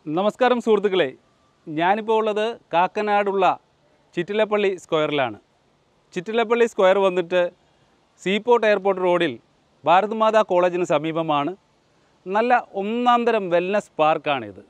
നമസ്കാരം സുഹൃത്തുക്കളെ, ഞാനിപ്പോൾ ഉള്ളത് കാക്കനാടുള്ള ചിറ്റിലപ്പള്ളി സ്ക്വയറിലാണ്. ചിറ്റിലപ്പള്ളി സ്ക്വയർ വന്നിട്ട് സീപോർട്ട് എയർപോർട്ട് റോഡിൽ ഭാരതമാതാ കോളേജിന് സമീപമാണ്. നല്ല ഒന്നാന്തരം വെൽനസ് പാർക്കാണിത്.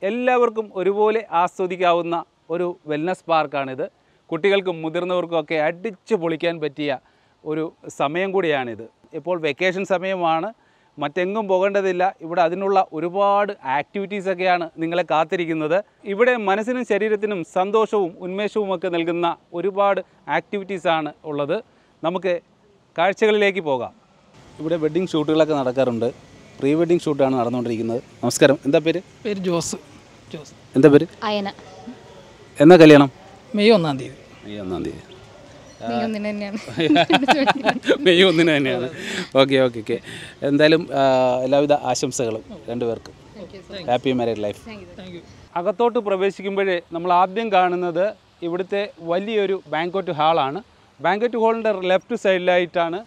എല്ലാവർക്കും ഒരുപോലെ ആസ്വദിക്കാവുന്ന ഒരു വെൽനസ് പാർക്കാണിത്. കുട്ടികൾക്കും മുതിർന്നവർക്കും ഒക്കെ അടിച്ചു പൊളിക്കാൻ പറ്റിയ ഒരു സമയം കൂടിയാണിത്. ഇപ്പോൾ വെക്കേഷൻ സമയമാണ്, മറ്റെങ്ങും പോകേണ്ടതില്ല. ഇവിടെ അതിനുള്ള ഒരുപാട് ആക്ടിവിറ്റീസൊക്കെയാണ് നിങ്ങളെ കാത്തിരിക്കുന്നത്. ഇവിടെ മനസ്സിനും ശരീരത്തിനും സന്തോഷവും ഉന്മേഷവും ഒക്കെ നൽകുന്ന ഒരുപാട് ആക്ടിവിറ്റീസാണ് ഉള്ളത്. നമുക്ക് കാഴ്ചകളിലേക്ക് പോകാം. ഇവിടെ വെഡ്ഡിങ് ഷൂട്ടുകളൊക്കെ നടക്കാറുണ്ട്. പ്രീ വെഡ്ഡിങ് ഷൂട്ടാണ് നടന്നുകൊണ്ടിരിക്കുന്നത്. നമസ്കാരം, എന്താ പേര്? പേര് ജോസ്. എന്താ പേര്? അയന. എന്നാ കല്യാണം? മെയ് 1-ാം തീയതി. മെയ് 1-ാം തീയതി. മെയ് 1-ന് തന്നെയാണ്. മെയ് 1-ന് തന്നെയാണ്. ഓക്കെ. എന്തായാലും എല്ലാവിധ ആശംസകളും രണ്ടുപേർക്കും. Happy married life. അകത്തോട്ട് പ്രവേശിക്കുമ്പോഴേ നമ്മൾ ആദ്യം കാണുന്നത് ഇവിടുത്തെ വലിയൊരു ബാങ്ക്വറ്റ് ഹാളാണ്. ബാങ്ക്വറ്റ് ഹാളിൻ്റെ ലെഫ്റ്റ് സൈഡിലായിട്ടാണ്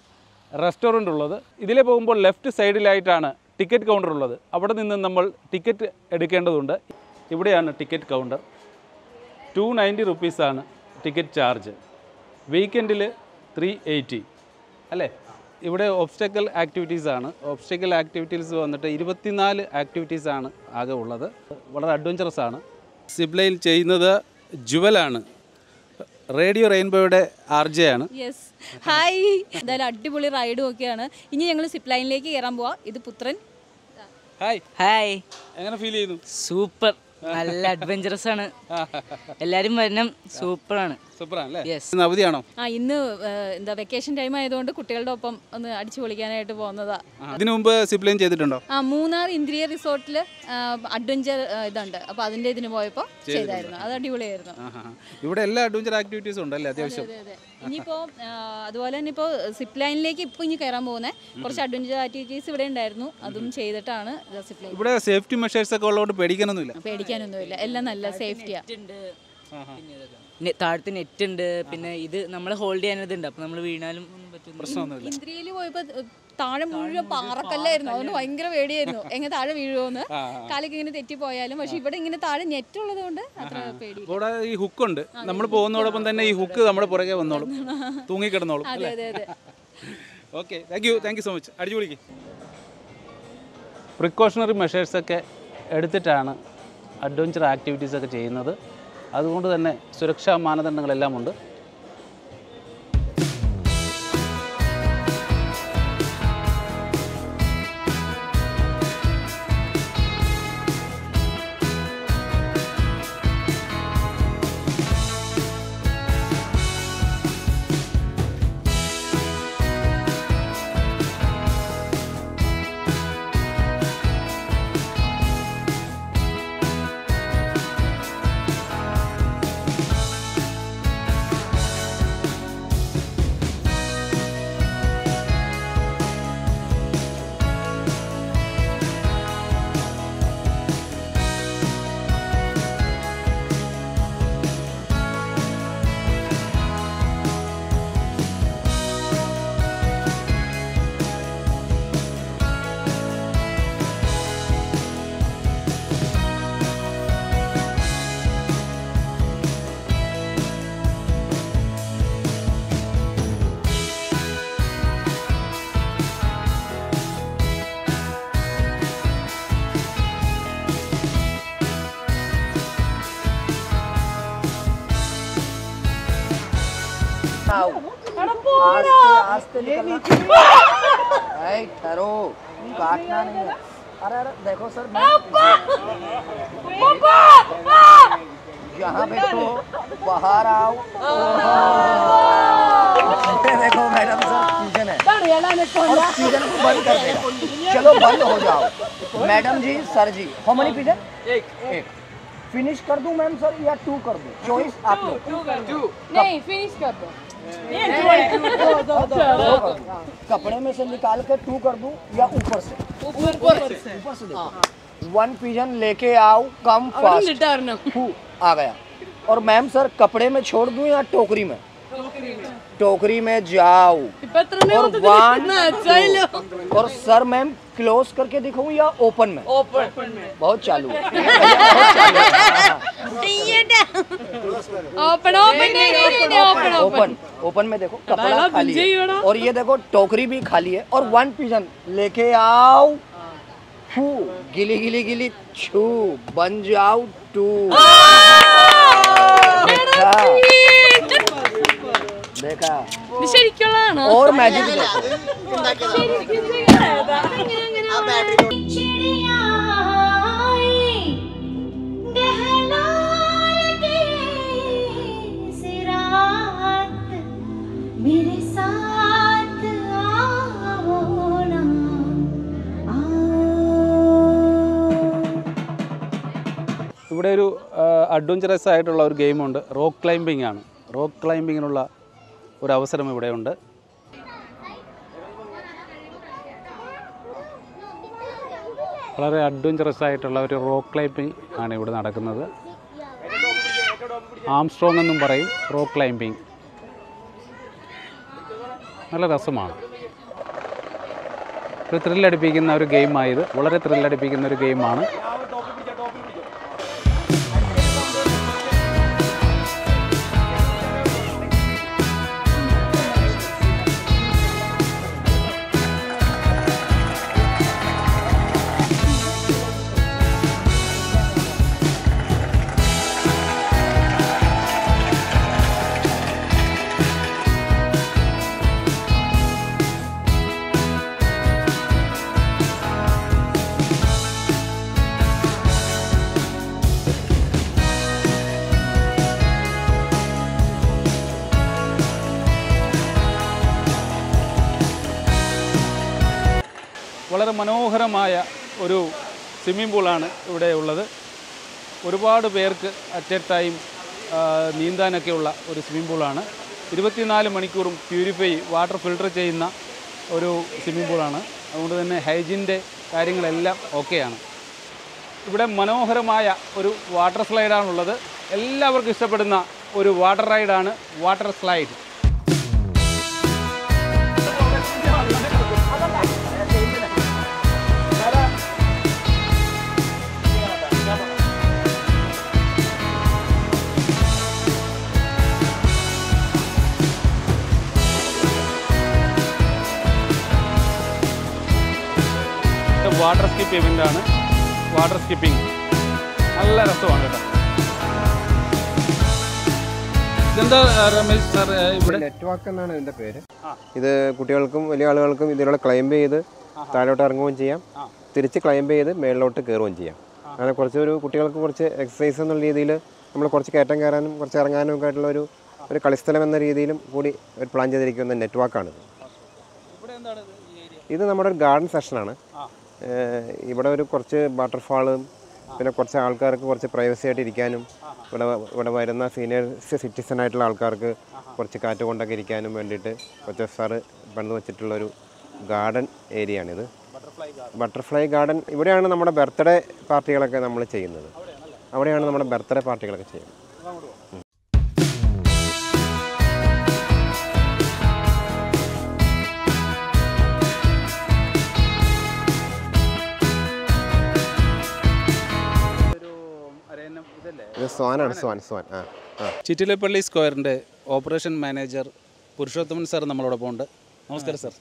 റെസ്റ്റോറൻ്റ് ഉള്ളത്. ഇതിലെ പോകുമ്പോൾ ലെഫ്റ്റ് സൈഡിലായിട്ടാണ് ടിക്കറ്റ് കൗണ്ടർ ഉള്ളത്. അവിടെ നിന്ന് നമ്മൾ ടിക്കറ്റ് എടുക്കേണ്ടതുണ്ട്. ഇവിടെയാണ് ടിക്കറ്റ് കൗണ്ടർ. 290 റുപ്പീസാണ് ടിക്കറ്റ് ചാർജ്. വീക്കെൻഡിൽ 380 അല്ലേ? ഇവിടെ ഒബ്സ്റ്റക്കിൾ ആക്ടിവിറ്റീസാണ്. ഒബ്സ്റ്റക്കിൾ ആക്ടിവിറ്റീസ് വന്നിട്ട് 24 ആക്ടിവിറ്റീസാണ് ആകെ ഉള്ളത്. വളരെ അഡ്വഞ്ചറസ് ആണ്. സിപ്ലൈൻ ചെയ്യുന്നത് ജുവലാണ്. റേഡിയോ റെയിൻബോയുടെ RJ ആണ്. Yes, hi. എന്തായാലും അടിപൊളി റൈഡും ഒക്കെയാണ്. ഇനി ഞങ്ങൾ സിപ്പ് ലൈനിലേക്ക് കയറാൻ പോവാം. ഇത് പുത്രൻ. ഹായ്. എങ്ങനെ ഫീൽ ചെയ്യുന്നു? സൂപ്പർ, നല്ല അഡ്വഞ്ചറസ് ആണ്. എല്ലാരും വരണം. സൂപ്പറാണ്. സൂപ്പറാണല്ലേ? യെസ്. ഇന്ന് അവധിയാണോ? ഇന്ന് വെക്കേഷൻ ടൈം ആയതുകൊണ്ട് കുട്ടികളുടെ ഒപ്പം ഒന്ന് അടിച്ചു പൊളിക്കാനായിട്ട് പോകുന്നതാ. ഇതിനു മുമ്പ് സിപ്ലൈൻ ചെയ്തിട്ടുണ്ടോ? മൂന്നാർ ഇൻറ്റീരിയർ റിസോർട്ടിൽ അഡ്വഞ്ചർ ഇതുണ്ട്. അപ്പോൾ അതിൻ്റെ ഇതിന് പോയപ്പോൾ ചെയ്തായിരുന്നു. അത് അടിപൊളിയായിരുന്നു. ഇവിടെ എല്ലാ അഡ്വഞ്ചർ ആക്ടിവിറ്റീസും ഉണ്ടല്ലേ അത്യാവശ്യം? അതെ. ഇനിയിപ്പോൾ അതുപോലെ തന്നെ ഇപ്പോൾ സിപ്പ് ലൈനിലേക്ക് ഇപ്പോൾ ഇനി കയറാൻ പോകുന്നത് കുറച്ച് അഡ്വഞ്ചർ ആക്ടിവിറ്റീസ് ഇവിടെ ഉണ്ടായിരുന്നു. അതും ചെയ്തിട്ടാണ് സിപ്പ് ലൈൻ. ഇവിടെ സേഫ്റ്റി മെഷേഴ്സ് ഒക്കെ ഉള്ളതുകൊണ്ട് പേടിക്കാനൊന്നുമില്ല. പേടിക്കാനൊന്നുമില്ല, എല്ലാം നല്ല സേഫ്റ്റിയാണ്. താഴത്ത് നെറ്റ് ഉണ്ട്. പിന്നെ ഇത് നമ്മൾ ഹോൾഡ് ചെയ്യാനതുണ്ട്. അപ്പൊ നമ്മൾ വീണാലും പ്രശ്നമൊന്നുമില്ല. ഇന്ദ്രിയയിൽ പോയപ്പോ താഴെ മുഴുവൻ പാറക്കല്ലായിരുന്നു. അതുകൊണ്ട് ഭയങ്കര പേടിയായിരുന്നു, എങ്ങനെ താഴെ വീഴുമോന്ന്. കാലൊക്കെ ഇങ്ങനെ തെറ്റിപ്പോയാലും. പക്ഷെ ഇവിടെ ഇങ്ങനെ താഴെ നെറ്റ് ഉള്ളത് കൊണ്ട് അത്ര പേടി. ഇവിടെ ഈ ഹുക്കുണ്ട്. നമ്മൾ പോകുന്നതോടൊപ്പം തന്നെ ഈ ഹുക്ക് നമ്മുടെ പുറകെ വന്നോളും, തൂങ്ങിക്കിടന്നോളും. അതെ. Okay, thank you so much. അടിപൊളിക്ക് പ്രിക്കോഷണറി മെഷേഴ്സൊക്കെ എടുത്തിട്ടാണ് അഡ്വഞ്ചർ ആക്ടിവിറ്റീസൊക്കെ ചെയ്യുന്നത്. അതുകൊണ്ട് തന്നെ സുരക്ഷാ മാനദണ്ഡങ്ങളെല്ലാം ഉണ്ട്. आस्ते निकलना। ठहरो, काटना नहीं है। अरे देखो सर, यहाँ बैठो, बाहर आओ। देखो मैडम सर, सीजन है और सीजन को बंद कर देगा। चलो बंद हो जाओ। Madam ji, sir ji, how many pigeon? एक। फिनिश कर दूं मैम सर या 2 कर दूं? चॉइस आप लोग। नहीं, फिनिश कर दो। कपड़े में से निकाल के 2 कर दूं या ऊपर से? ऊपर से देखो। 1 पिजन लेके आओ, कम फास्ट। आ गया। और मैम सर, कपड़े में छोड़ दूं या टोकरी में? टोकरी में जाओ और वन और सर मैम क्लोज करके दिखाऊं या ओपन में? ओपन में। बहुत चालू है। ओपन ओपन में देखो कपड़ा खाली है और ये देखो टोकरी भी खाली है और वन पिजन लेके आओ, फू गिली गिली गिली छू बन जाओ टू। देखा और मैजिक मेरे साथ आओ ना ഇവിടെ ഒരു അഡ്വഞ്ചറസ് ആയിട്ടുള്ള ഒരു ഗെയിമുണ്ട്, റോക്ക് ക്ലൈമ്പിംഗ് ആണ്. റോക്ക് ക്ലൈമ്പിങ്ങിനുള്ള ഒരു അവസരം ഇവിടെയുണ്ട്. വളരെ അഡ്വഞ്ചറസ് ആയിട്ടുള്ള ഒരു റോക്ക് ക്ലൈമ്പിംഗ് ആണ് ഇവിടെ നടക്കുന്നത്. ആംസ്ട്രോങ് എന്നും പറയും റോക്ക് ക്ലൈമ്പിംഗ്. നല്ല രസമാണ്. ഒരു ത്രില്ലടിപ്പിക്കുന്ന ഒരു ഗെയിമായത്, വളരെ ത്രില്ലടിപ്പിക്കുന്ന ഒരു ഗെയിമാണ്. വളരെ മനോഹരമായ ഒരു സ്വിമ്മിംഗ് പൂളാണ് ഇവിടെ ഉള്ളത്. ഒരുപാട് പേർക്ക് അറ്റ് എ ടൈം നീന്താനൊക്കെയുള്ള ഒരു സ്വിമ്മിംഗ് പൂളാണ്. 24 മണിക്കൂറും വാട്ടർ ഫിൽട്ടർ ചെയ്യുന്ന ഒരു സ്വിമ്മിംഗ് പൂളാണ്. അതുകൊണ്ട് തന്നെ ഹൈജീൻ്റെ കാര്യങ്ങളെല്ലാം ഓക്കെയാണ്. ഇവിടെ മനോഹരമായ ഒരു വാട്ടർ സ്ലൈഡാണുള്ളത്. എല്ലാവർക്കും ഇഷ്ടപ്പെടുന്ന ഒരു വാട്ടർ റൈഡാണ് വാട്ടർ സ്ലൈഡ്. വാട്ടർ സ്കിപ്പ് ഇവൻ്റാണ്. വാട്ടർ സ്കിപ്പിംഗ് നല്ല രസമാണ് കേട്ടോ. ഇതെന്താ രമേശ് സാർ ഇവിടെ? നെറ്റ്വാക്ക് എന്നാണ് ഇതിൻ്റെ പേര്. ഇത് കുട്ടികൾക്കും വലിയ ആളുകൾക്കും ഇതിലൂടെ ക്ലൈംബ് ചെയ്ത് താഴോട്ട് ഇറങ്ങുകയും ചെയ്യാം, തിരിച്ച് ക്ലൈംബ് ചെയ്ത് മേളിലോട്ട് കയറുകയും ചെയ്യാം. അങ്ങനെ കുട്ടികൾക്ക് കുറച്ച് എക്സസൈസ് എന്നുള്ള രീതിയിൽ നമ്മൾ കുറച്ച് കയറ്റം കയറാനും കുറച്ച് ഇറങ്ങാനും ഒക്കെ ആയിട്ടുള്ള ഒരു കളിസ്ഥലം എന്ന രീതിയിലും കൂടി ഒരു പ്ലാൻ ചെയ്തിരിക്കുന്ന നെറ്റ്വാക്കാണിത്. ഇത് നമ്മുടെ ഒരു ഗാർഡൻ സെഷനാണ്. ഇവിടെ കുറച്ച് വാട്ടർഫാളും പിന്നെ കുറച്ച് ആൾക്കാർക്ക് കുറച്ച് പ്രൈവസി ആയിട്ട് ഇരിക്കാനും ഇവിടെ വരുന്ന സീനിയർ സിറ്റിസൺ ആയിട്ടുള്ള ആൾക്കാർക്ക് കുറച്ച് കാറ്റ് കൊണ്ടൊക്കെ ഇരിക്കാനും വേണ്ടിയിട്ട് കൊച്ചു സാറ് പണിത് വെച്ചിട്ടുള്ളൊരു ഗാർഡൻ ഏരിയയാണിത്. Butterfly garden. ഇവിടെയാണ് നമ്മുടെ ബർത്ത്ഡേ പാർട്ടികളൊക്കെ നമ്മൾ ചെയ്യുന്നത്. അവിടെയാണ് നമ്മുടെ ബർത്ത്ഡേ പാർട്ടികളൊക്കെ ചെയ്യുന്നത്. ഇത് സ്വാനാണ്. സ്വാൻ. ചിറ്റിലപ്പള്ളി സ്ക്വയറിൻ്റെ ഓപ്പറേഷൻ മാനേജർ പുരുഷോത്തമൻ സാർ നമ്മളോടൊപ്പം ഉണ്ട്. നമസ്കാരം സാർ.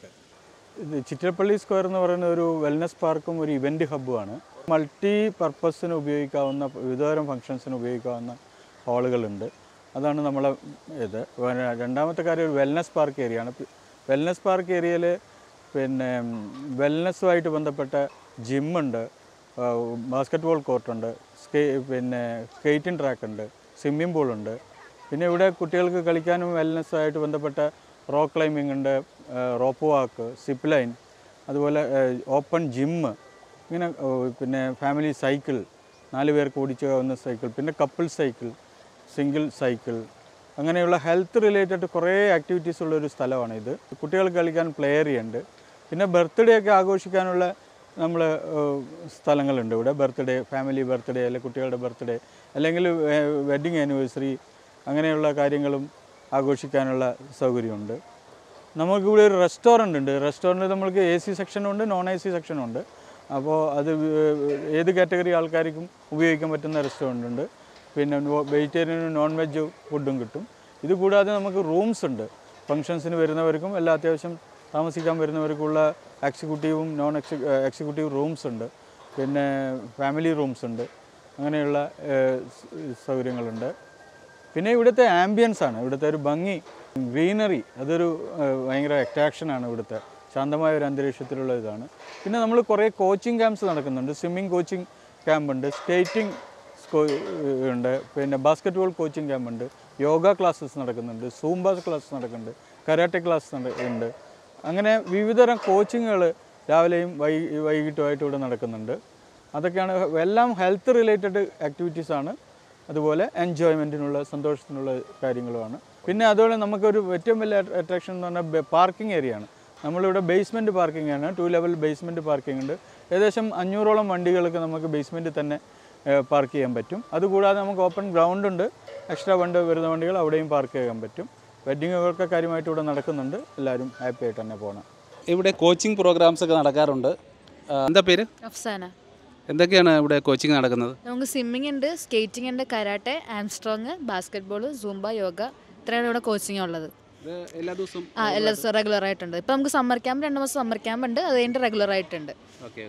ഇത് ചിറ്റിലപ്പള്ളി സ്ക്വയർ എന്ന് പറയുന്ന ഒരു വെൽനസ് പാർക്കും ഒരു ഇവൻറ്റ് ഹബ്ബുമാണ്. മൾട്ടി പർപ്പസിന് ഉപയോഗിക്കാവുന്ന വിവിധതരം ഫങ്ഷൻസിന് ഉപയോഗിക്കാവുന്ന ഹാളുകളുണ്ട്. അതാണ് നമ്മളെ ഇത്. രണ്ടാമത്തെ കാര്യം ഒരു വെൽനസ് പാർക്ക് ഏരിയയാണ്. വെൽനസ് പാർക്ക് ഏരിയയിൽ പിന്നെ വെൽനസ്സുമായിട്ട് ബന്ധപ്പെട്ട ജിമ്മുണ്ട്, ബാസ്ക്കറ്റ് ബോൾ കോർട്ടുണ്ട്, പിന്നെ സ്കേറ്റിംഗ് ട്രാക്കുണ്ട്, സ്വിമ്മിംഗ് പൂളുണ്ട്. പിന്നെ ഇവിടെ കുട്ടികൾക്ക് കളിക്കാനും വെൽനസ്സായിട്ട് ബന്ധപ്പെട്ട റോക്ക് ക്ലൈമ്പിംഗ് ഉണ്ട്, റോപ്പ് വാക്ക്, സിപ്പ് ലൈൻ, അതുപോലെ ഓപ്പൺ ജിമ്മ്, ഇങ്ങനെ പിന്നെ ഫാമിലി സൈക്കിൾ, 4 പേർക്ക് ഓടിച്ചാവുന്ന സൈക്കിൾ, പിന്നെ കപ്പിൾ സൈക്കിൾ, സിംഗിൾ സൈക്കിൾ, അങ്ങനെയുള്ള ഹെൽത്ത് റിലേറ്റഡ് കുറേ ആക്ടിവിറ്റീസ് ഉള്ളൊരു സ്ഥലമാണ് ഇത്. കുട്ടികൾക്ക് കളിക്കാൻ പ്ലേ ഏരിയ ഉണ്ട്. പിന്നെ ബർത്ത്ഡേ ഒക്കെ ആഘോഷിക്കാനുള്ള നമ്മൾ സ്ഥലങ്ങളുണ്ട് ഇവിടെ. ബർത്ത്ഡേ, ഫാമിലി ബർത്ത്ഡേ, അല്ലെങ്കിൽ കുട്ടികളുടെ ബർത്ത്ഡേ, അല്ലെങ്കിൽ വെഡ്ഡിങ് ആനിവേഴ്സറി, അങ്ങനെയുള്ള കാര്യങ്ങളും ആഘോഷിക്കാനുള്ള സൗകര്യമുണ്ട്. നമുക്കിവിടെ ഒരു റെസ്റ്റോറൻ്റ് ഉണ്ട്. റെസ്റ്റോറൻറ്റ് നമ്മൾക്ക് AC സെക്ഷനും ഉണ്ട്, നോൺ AC സെക്ഷനും ഉണ്ട്. അപ്പോൾ അത് ഏത് കാറ്റഗറി ആൾക്കാർക്കും ഉപയോഗിക്കാൻ പറ്റുന്ന റെസ്റ്റോറൻ്റ് ഉണ്ട്. പിന്നെ വെജിറ്റേറിയനും നോൺ വെജ് ഫുഡും കിട്ടും. ഇത് കൂടാതെ നമുക്ക് റൂംസ് ഉണ്ട്. ഫങ്ഷൻസിന് വരുന്നവർക്കും എല്ലാ അത്യാവശ്യം താമസിക്കാൻ വരുന്നവർക്കുള്ള എക്സിക്യൂട്ടീവും നോൺ എക്സിക്യൂട്ടീവ് റൂംസ് ഉണ്ട്. പിന്നെ ഫാമിലി റൂംസ് ഉണ്ട്. അങ്ങനെയുള്ള സൗകര്യങ്ങളുണ്ട്. പിന്നെ ഇവിടുത്തെ ആംബിയൻസ് ആണ്, ഇവിടുത്തെ ഒരു ഭംഗി, ഗ്രീനറി, അതൊരു ഭയങ്കര അട്രാക്ഷനാണ്. ഇവിടുത്തെ ശാന്തമായ ഒരു അന്തരീക്ഷത്തിലുള്ള ഇതാണ്. പിന്നെ നമ്മൾ കുറേ കോച്ചിങ് ക്യാമ്പ്സ് നടക്കുന്നുണ്ട്. സ്വിമ്മിങ് കോച്ചിങ് ക്യാമ്പുണ്ട്, സ്കേറ്റിംഗ് ഉണ്ട്, പിന്നെ ബാസ്കറ്റ് ബോൾ കോച്ചിങ് ക്യാമ്പുണ്ട്, യോഗ ക്ലാസ്സസ് നടക്കുന്നുണ്ട്, സൂംബ ക്ലാസ് നടക്കുന്നുണ്ട്, കരാട്ടെ ക്ലാസ് ഉണ്ട്. അങ്ങനെ വിവിധതരം കോച്ചിങ്ങുകൾ രാവിലെയും വൈകിട്ടുമായിട്ട് ഇവിടെ നടക്കുന്നുണ്ട്. അതൊക്കെയാണ് എല്ലാം ഹെൽത്ത് റിലേറ്റഡ് ആക്ടിവിറ്റീസാണ്. അതുപോലെ എൻജോയ്മെൻറ്റിനുള്ള സന്തോഷത്തിനുള്ള കാര്യങ്ങളുമാണ്. പിന്നെ അതുപോലെ നമുക്കൊരു ഏറ്റവും വലിയ അട്രാക്ഷൻ എന്ന് പറഞ്ഞാൽ പാർക്കിംഗ് ഏരിയ ആണ്. നമ്മളിവിടെ ബേസ്മെൻറ്റ് പാർക്കിംഗ് ആണ്, 2 ലെവൽ ബേസ്മെൻറ്റ് പാർക്കിംഗ് ഉണ്ട്. ഏകദേശം 500ഓളം വണ്ടികൾക്ക് നമുക്ക് ബേസ്മെൻറ്റിൽ തന്നെ പാർക്ക് ചെയ്യാൻ പറ്റും. അതുകൂടാതെ നമുക്ക് ഓപ്പൺ ഗ്രൗണ്ട് ഉണ്ട്, എക്സ്ട്രാ വരുന്ന വണ്ടികൾ അവിടെയും പാർക്ക് ചെയ്യാൻ പറ്റും. വെഡ്ഡിങ്ങുകളൊക്കെ കാര്യമായിട്ട് ഇവിടെ നടക്കുന്നുണ്ട്. എല്ലാവരും ഹാപ്പി ആയിട്ട് തന്നെ പോകണം. ഇവിടെ കോച്ചിങ് പ്രോഗ്രാംസ് ഒക്കെ നടക്കാറുണ്ട്. എന്താ പേര്? അഫ്സാന. എന്തൊക്കെയാണ് ഇവിടെ കോച്ചിങ് നടക്കുന്നത്? നമുക്ക് സ്വിമ്മിംഗ് ഉണ്ട്, സ്കേറ്റിംഗ് ഉണ്ട്, karate, Armstrong, basket ball, Zumba, yoga, ഇത്രയാണ് ഇവിടെ കോച്ചിങ് ഉള്ളത്. എല്ലാ ദിവസവും എല്ലാ ദിവസവും റെഗുലർ ആയിട്ടുണ്ട്. ഇപ്പം നമുക്ക് സമ്മർ ക്യാമ്പ് 2 മാസം സമ്മർ ക്യാമ്പ് ഉണ്ട്, അത് കഴിഞ്ഞിട്ട് റെഗുലർ ആയിട്ടുണ്ട്. ഓക്കെ.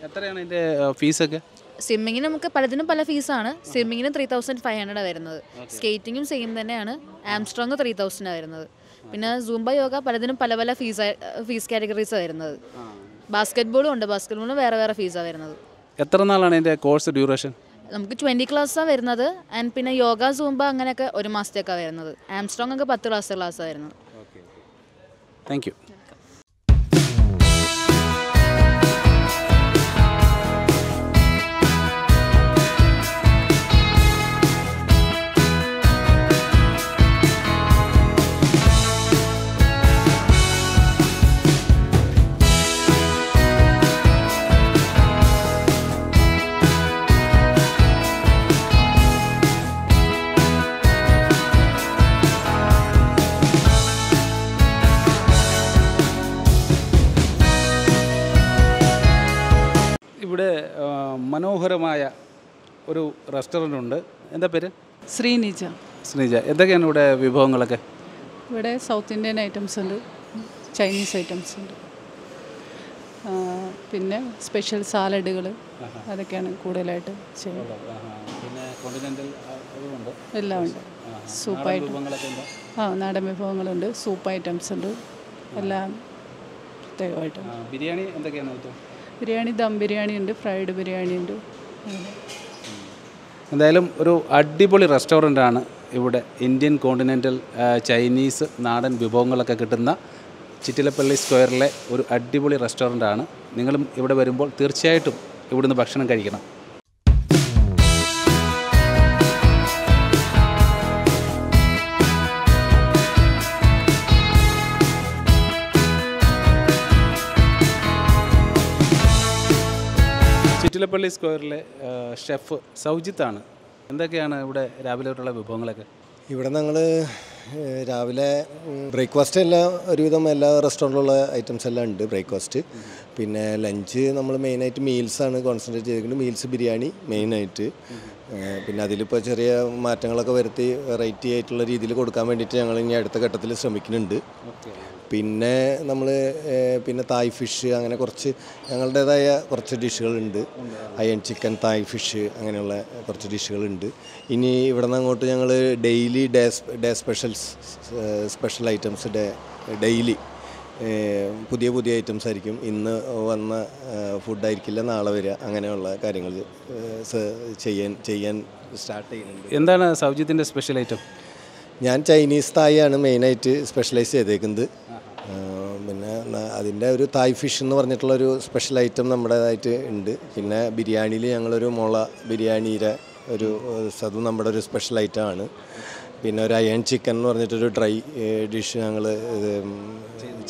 എത്രയാണ് ഇതിൻ്റെ ഫീസൊക്കെ? സ്വിമ്മിങ്ങിന് നമുക്ക് പലതിനും പല ഫീസാണ്. സ്വിമ്മിങ്ങിന് 3500 വരുന്നത്, സ്കേറ്റിങ്ങും സെയിം തന്നെയാണ്, ആംസ്ട്രോങ് 3000 വരുന്നത്. പിന്നെ സൂംബ, യോഗ പലതിനും പല ഫീസ് കാറ്റഗറീസാണ് വരുന്നത്. ബാസ്കറ്റ് ബോളും ഉണ്ട്, ബാസ്കറ്റ് ബോളിന് വേറെ ഫീസാണ് വരുന്നത്. എത്ര നാളാണ് ഇതിൻ്റെ കോഴ്സ് ഡ്യൂറേഷൻ? നമുക്ക് 20 ക്ലാസ്സാണ് വരുന്നത്. ആൻഡ് പിന്നെ യോഗ, സൂംബ അങ്ങനെയൊക്കെ 1 മാസത്തേക്കാണ് വരുന്നത്. ആംസ്ട്രോങ് ഒക്കെ 10 ക്ലാസ്സാണ് വരുന്നത്. Thank you. ഇവിടെ മനോഹരമായ ഒരു റെസ്റ്റോറൻ്റ് ഉണ്ട്. എന്താ പേര്? ശ്രീനിജ. എന്തൊക്കെയാണ് ഇവിടെ വിഭവങ്ങളൊക്കെ? ഇവിടെ സൗത്ത് ഇന്ത്യൻ ഐറ്റംസ് ഉണ്ട്, ചൈനീസ് ഐറ്റംസ് ഉണ്ട്, പിന്നെ സ്പെഷ്യൽ സാലഡുകൾ, അതൊക്കെയാണ് കൂടുതലായിട്ട് ചെയ്യുന്നത്. എല്ലാം ഉണ്ട്. സൂപ്പ് ഐറ്റം, നാടൻ വിഭവങ്ങളുണ്ട്, സൂപ്പ് ഐറ്റംസ് ഉണ്ട്, എല്ലാം പ്രത്യേകമായിട്ട്. ബിരിയാണി എന്തൊക്കെയാണ്? ബിരിയാണി ദം ബിരിയാണി ഉണ്ട്, ഫ്രൈഡ് ബിരിയാണി ഉണ്ട്. എന്തായാലും ഒരു അടിപൊളി റെസ്റ്റോറൻ്റാണ് ഇവിടെ. ഇന്ത്യൻ കോണ്ടിനെൻ്റൽ, ചൈനീസ്, നാടൻ വിഭവങ്ങളൊക്കെ കിട്ടുന്ന ചിറ്റിലപ്പള്ളി സ്ക്വയറിലെ ഒരു അടിപൊളി റെസ്റ്റോറൻ്റാണ്. നിങ്ങളും ഇവിടെ വരുമ്പോൾ തീർച്ചയായിട്ടും ഇവിടുന്ന് ഭക്ഷണം കഴിക്കണം. ചിറ്റിലപ്പള്ളി സ്ക്വയറിലെ ഷെഫ് സൗജിത്താണ്. എന്തൊക്കെയാണ് ഇവിടെ രാവിലെയുള്ള വിഭവങ്ങളൊക്കെ? ഇവിടെ ഞങ്ങൾ രാവിലെ ബ്രേക്ക്ഫാസ്റ്റ് എല്ലാം ഒരുവിധം എല്ലാ റെസ്റ്റോറൻറ്റിലുള്ള ഐറ്റംസ് എല്ലാം ഉണ്ട് ബ്രേക്ക്ഫാസ്റ്റ്. പിന്നെ ലഞ്ച് നമ്മൾ മെയിനായിട്ട് മീൽസാണ് കോൺസെൻട്രേറ്റ് ചെയ്തിരിക്കുന്നത്. മീൽസ് ബിരിയാണി മെയിനായിട്ട്. പിന്നെ അതിലിപ്പോൾ ചെറിയ മാറ്റങ്ങളൊക്കെ വരുത്തി വെറൈറ്റി ആയിട്ടുള്ള രീതിയിൽ കൊടുക്കാൻ വേണ്ടിയിട്ട് ഞങ്ങൾ ഇനി അടുത്ത ഘട്ടത്തിൽ ശ്രമിക്കുന്നുണ്ട്. പിന്നെ നമ്മൾ പിന്നെ തായ് ഫിഷ്, അങ്ങനെ കുറച്ച് ഞങ്ങളുടേതായ കുറച്ച് ഡിഷുകളുണ്ട്. അയൺ ചിക്കൻ, തായ് ഫിഷ്, അങ്ങനെയുള്ള കുറച്ച് ഡിഷുകളുണ്ട്. ഇനി ഇവിടെ നിന്ന് അങ്ങോട്ട് ഞങ്ങൾ daily day special items daily പുതിയ ഐറ്റംസ് ആയിരിക്കും. ഇന്ന് വന്ന ഫുഡായിരിക്കില്ല നാളെ വരിക. അങ്ങനെയുള്ള കാര്യങ്ങൾ ചെയ്യാൻ സ്റ്റാർട്ട് ചെയ്യുന്നുണ്ട്. എന്താണ് സൗജിത്തിൻ്റെ സ്പെഷ്യൽ ഐറ്റം? ഞാൻ ചൈനീസ് തായ് ആണ് മെയിനായിട്ട് സ്പെഷ്യലൈസ് ചെയ്തേക്കുന്നത്. പിന്നെ അതിൻ്റെ ഒരു തായ് ഫിഷ് എന്ന് പറഞ്ഞിട്ടുള്ളൊരു സ്പെഷ്യൽ ഐറ്റം നമ്മുടേതായിട്ട് ഉണ്ട്. പിന്നെ ബിരിയാണിയിൽ ഞങ്ങളൊരു മുള ബിരിയാണിയുടെ അതും നമ്മുടെ ഒരു സ്പെഷ്യൽ ഐറ്റമാണ്. പിന്നെ ഒരു അയൺ ചിക്കൻ എന്ന് പറഞ്ഞിട്ടൊരു ഡ്രൈ ഡിഷ് ഞങ്ങൾ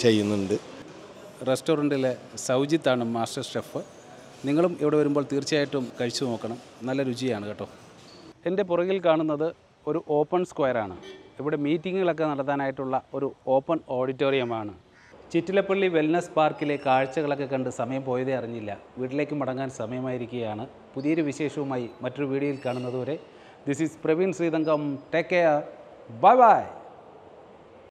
ചെയ്യുന്നുണ്ട്. റെസ്റ്റോറൻറ്റിലെ സൗജിത്താണ് മാസ്റ്റർ ഷെഫ്. നിങ്ങളും ഇവിടെ വരുമ്പോൾ തീർച്ചയായിട്ടും കഴിച്ചു നോക്കണം. നല്ല രുചിയാണ് കേട്ടോ. എൻ്റെ പുറകിൽ കാണുന്നത് ഒരു ഓപ്പൺ സ്ക്വയറാണ്. ഇവിടെ മീറ്റിങ്ങുകളൊക്കെ നടത്താനായിട്ടുള്ള ഒരു ഓപ്പൺ ഓഡിറ്റോറിയമാണ്. ചിറ്റിലപ്പള്ളി വെൽനസ് പാർക്കിലെ കാഴ്ചകളൊക്കെ കണ്ട് സമയം പോയതേ അറിഞ്ഞില്ല. വീട്ടിലേക്ക് മടങ്ങാൻ സമയമായിരിക്കുകയാണ്. പുതിയൊരു വിശേഷവുമായി മറ്റൊരു വീഡിയോയിൽ കാണുന്നതുവരെ this is Praveen Sreethankam. Take care. Bye by.